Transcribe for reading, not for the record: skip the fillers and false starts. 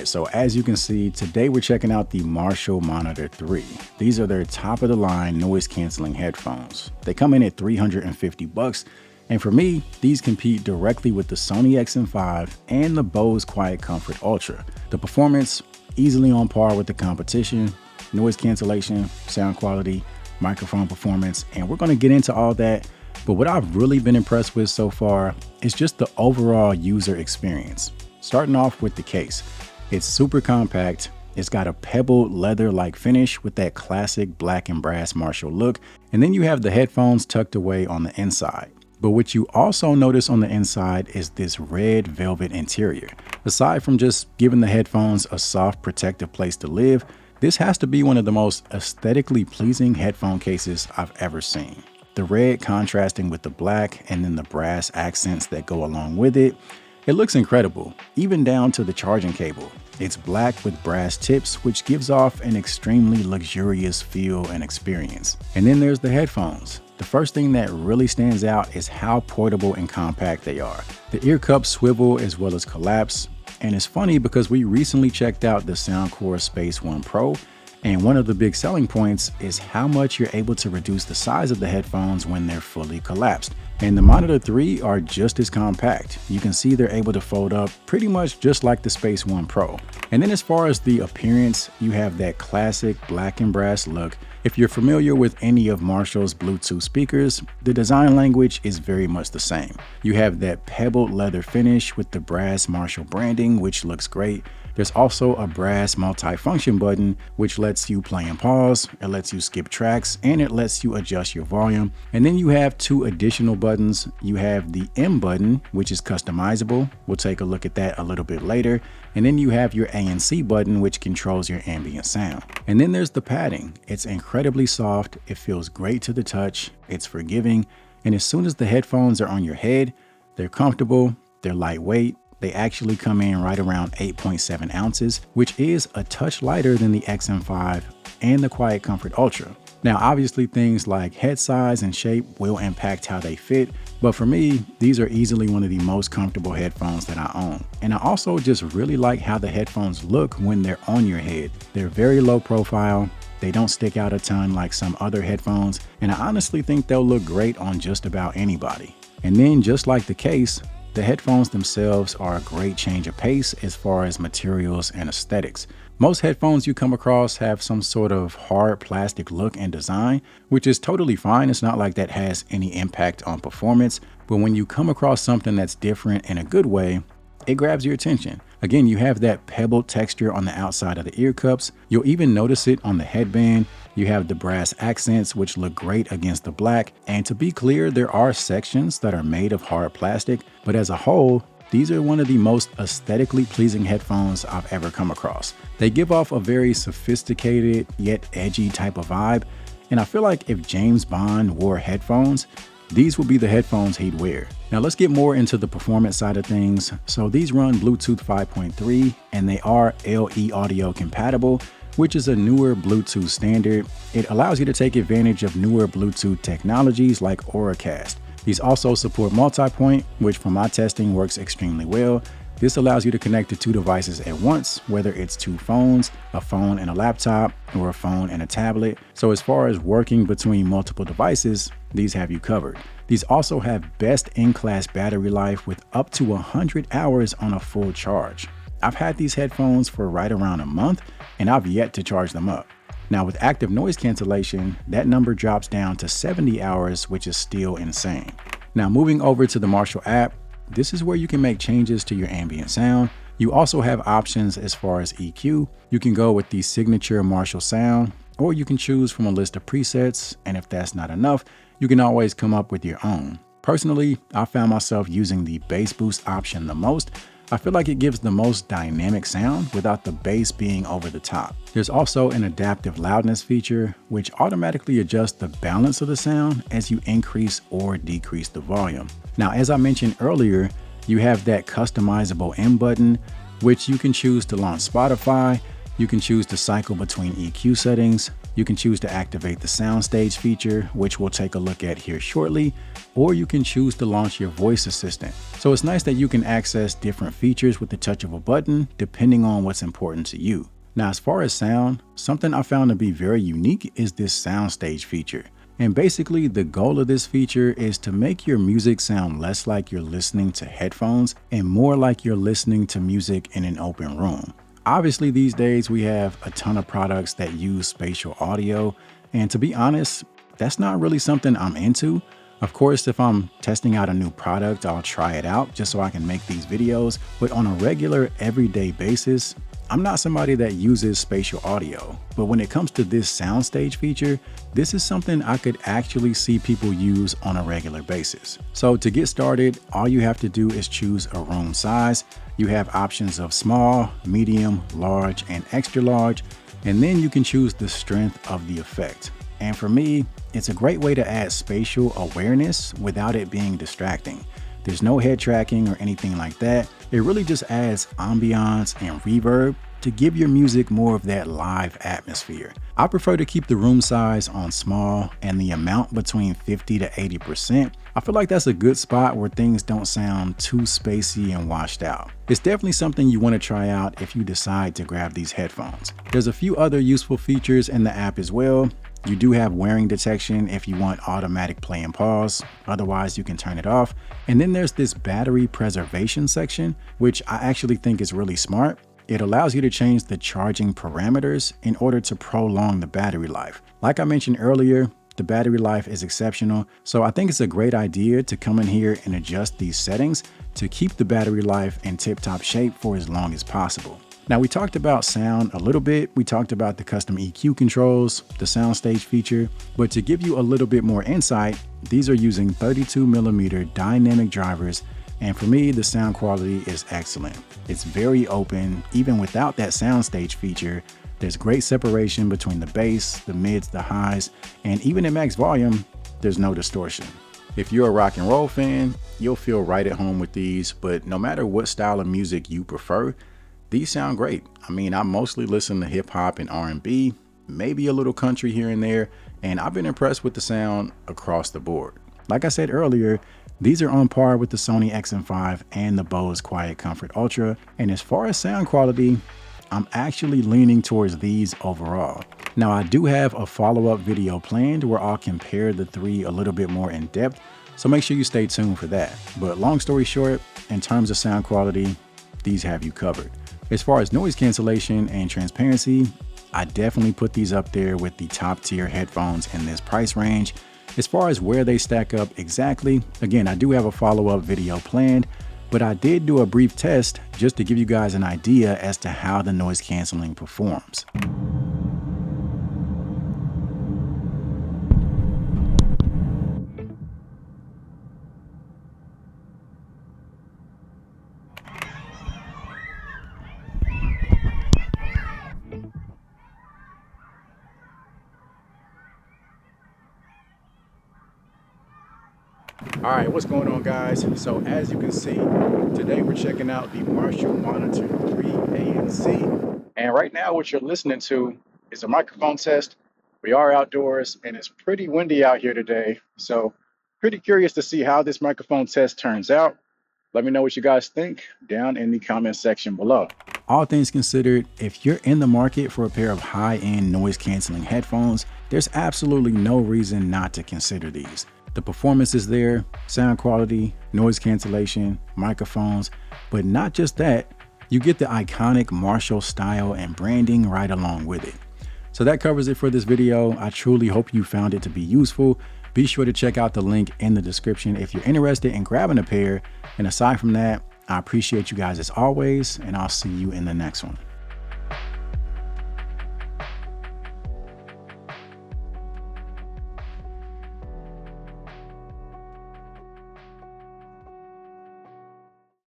So as you can see, today we're checking out the Marshall Monitor 3. These are their top of the line noise canceling headphones. They come in at $350. And for me, these compete directly with the Sony XM5 and the Bose Quietcomfort Ultra. The performance, easily on par with the competition, noise cancellation, sound quality, microphone performance, and we're going to get into all that. But what I've really been impressed with so far is just the overall user experience. Starting off with the case, it's super compact. It's got a pebbled leather-like finish with that classic black and brass Marshall look. And then you have the headphones tucked away on the inside. But what you also notice on the inside is this red velvet interior. Aside from just giving the headphones a soft protective place to live, this has to be one of the most aesthetically pleasing headphone cases I've ever seen. The red contrasting with the black and then the brass accents that go along with it. It looks incredible, even down to the charging cable. It's black with brass tips, which gives off an extremely luxurious feel and experience. And then there's the headphones. The first thing that really stands out is how portable and compact they are. The ear cups swivel as well as collapse. And it's funny because we recently checked out the Soundcore Space One Pro, and one of the big selling points is how much you're able to reduce the size of the headphones when they're fully collapsed. And the Monitor 3 are just as compact. You can see they're able to fold up pretty much just like the Space One Pro. And then as far as the appearance, you have that classic black and brass look. If you're familiar with any of Marshall's Bluetooth speakers, the design language is very much the same. You have that pebbled leather finish with the brass Marshall branding, which looks great. There's also a brass multi-function button, which lets you play and pause, it lets you skip tracks, and it lets you adjust your volume. And then you have two additional buttons. You have the M button, which is customizable. We'll take a look at that a little bit later. And then you have your A.N.C button, which controls your ambient sound. And then there's the padding. It's incredibly soft. It feels great to the touch. It's forgiving. And as soon as the headphones are on your head, they're comfortable, they're lightweight. They actually come in right around 8.7 ounces, which is a touch lighter than the XM5 and the Quietcomfort Ultra. Now, obviously things like head size and shape will impact how they fit, but for me, these are easily one of the most comfortable headphones that I own. And I also just really like how the headphones look when they're on your head. They're very low profile. They don't stick out a ton like some other headphones, and I honestly think they'll look great on just about anybody. And then just like the case, the headphones themselves are a great change of pace as far as materials and aesthetics. Most headphones you come across have some sort of hard plastic look and design, which is totally fine. It's not like that has any impact on performance, but when you come across something that's different in a good way, it grabs your attention. Again, you have that pebbled texture on the outside of the ear cups. You'll even notice it on the headband. You have the brass accents, which look great against the black. And to be clear, there are sections that are made of hard plastic, but as a whole, these are one of the most aesthetically pleasing headphones I've ever come across. They give off a very sophisticated yet edgy type of vibe. And I feel like if James Bond wore headphones, these will be the headphones he'd wear. Now let's get more into the performance side of things. So these run Bluetooth 5.3 and they are LE audio compatible, which is a newer Bluetooth standard. It allows you to take advantage of newer Bluetooth technologies like Auracast. These also support multi-point, which from my testing works extremely well. This allows you to connect to two devices at once, whether it's two phones, a phone and a laptop, or a phone and a tablet. So as far as working between multiple devices, these have you covered. These also have best-in-class battery life with up to 100 hours on a full charge. I've had these headphones for right around a month, and I've yet to charge them up. Now with active noise cancellation, that number drops down to 70 hours, which is still insane. Now moving over to the Marshall app, this is where you can make changes to your ambient sound. You also have options as far as EQ. You can go with the signature Marshall sound, or you can choose from a list of presets. And if that's not enough, you can always come up with your own. Personally, I found myself using the bass boost option the most. I feel like it gives the most dynamic sound without the bass being over the top. There's also an adaptive loudness feature, which automatically adjusts the balance of the sound as you increase or decrease the volume. Now, as I mentioned earlier, you have that customizable M button, which you can choose to launch Spotify. You can choose to cycle between EQ settings, You can choose to activate the soundstage feature, which we'll take a look at here shortly, or you can choose to launch your voice assistant. So it's nice that you can access different features with the touch of a button, depending on what's important to you. Now, as far as sound, something I found to be very unique is this soundstage feature. And basically, the goal of this feature is to make your music sound less like you're listening to headphones and more like you're listening to music in an open room. Obviously, these days we have a ton of products that use spatial audio, and to be honest, that's not really something I'm into. Of course, if I'm testing out a new product, I'll try it out just so I can make these videos, but on a regular, everyday basis, I'm not somebody that uses spatial audio. But when it comes to this soundstage feature, this is something I could actually see people use on a regular basis. So to get started, all you have to do is choose a room size. You have options of small, medium, large, and extra large, and then you can choose the strength of the effect. And for me, it's a great way to add spatial awareness without it being distracting. There's no head tracking or anything like that. It really just adds ambiance and reverb to give your music more of that live atmosphere. I prefer to keep the room size on small and the amount between 50 to 80%. I feel like that's a good spot where things don't sound too spacey and washed out. It's definitely something you want to try out if you decide to grab these headphones. There's a few other useful features in the app as well. You do have wearing detection if you want automatic play and pause, otherwise you can turn it off. And then there's this battery preservation section, which I actually think is really smart. It allows you to change the charging parameters in order to prolong the battery life. Like I mentioned earlier, the battery life is exceptional, so I think it's a great idea to come in here and adjust these settings to keep the battery life in tip-top shape for as long as possible. Now, we talked about sound a little bit. We talked about the custom EQ controls, the soundstage feature, but to give you a little bit more insight, these are using 32mm dynamic drivers, and for me, the sound quality is excellent. It's very open. Even without that soundstage feature, there's great separation between the bass, the mids, the highs, and even at max volume, there's no distortion. If you're a rock and roll fan, you'll feel right at home with these, but no matter what style of music you prefer, these sound great. I mean, I mostly listen to hip hop and R&B, maybe a little country here and there, and I've been impressed with the sound across the board. Like I said earlier, these are on par with the Sony XM5 and the Bose Quietcomfort Ultra, and as far as sound quality, I'm actually leaning towards these overall. Now, I do have a follow-up video planned where I'll compare the three a little bit more in depth, so make sure you stay tuned for that. But long story short, in terms of sound quality, these have you covered. As far as noise cancellation and transparency, I definitely put these up there with the top tier headphones in this price range. As far as where they stack up exactly, again, I do have a follow-up video planned, but I did do a brief test just to give you guys an idea as to how the noise canceling performs. All right, what's going on, guys? So as you can see, today we're checking out the Marshall Monitor 3 A.N.C. And right now what you're listening to is a microphone test. We are outdoors and it's pretty windy out here today. So pretty curious to see how this microphone test turns out. Let me know what you guys think down in the comment section below. All things considered, if you're in the market for a pair of high-end noise canceling headphones, there's absolutely no reason not to consider these. The performance is there, sound quality, noise cancellation, microphones, but not just that, you get the iconic Marshall style and branding right along with it. So that covers it for this video. I truly hope you found it to be useful. Be sure to check out the link in the description if you're interested in grabbing a pair. And aside from that, I appreciate you guys as always, and I'll see you in the next one.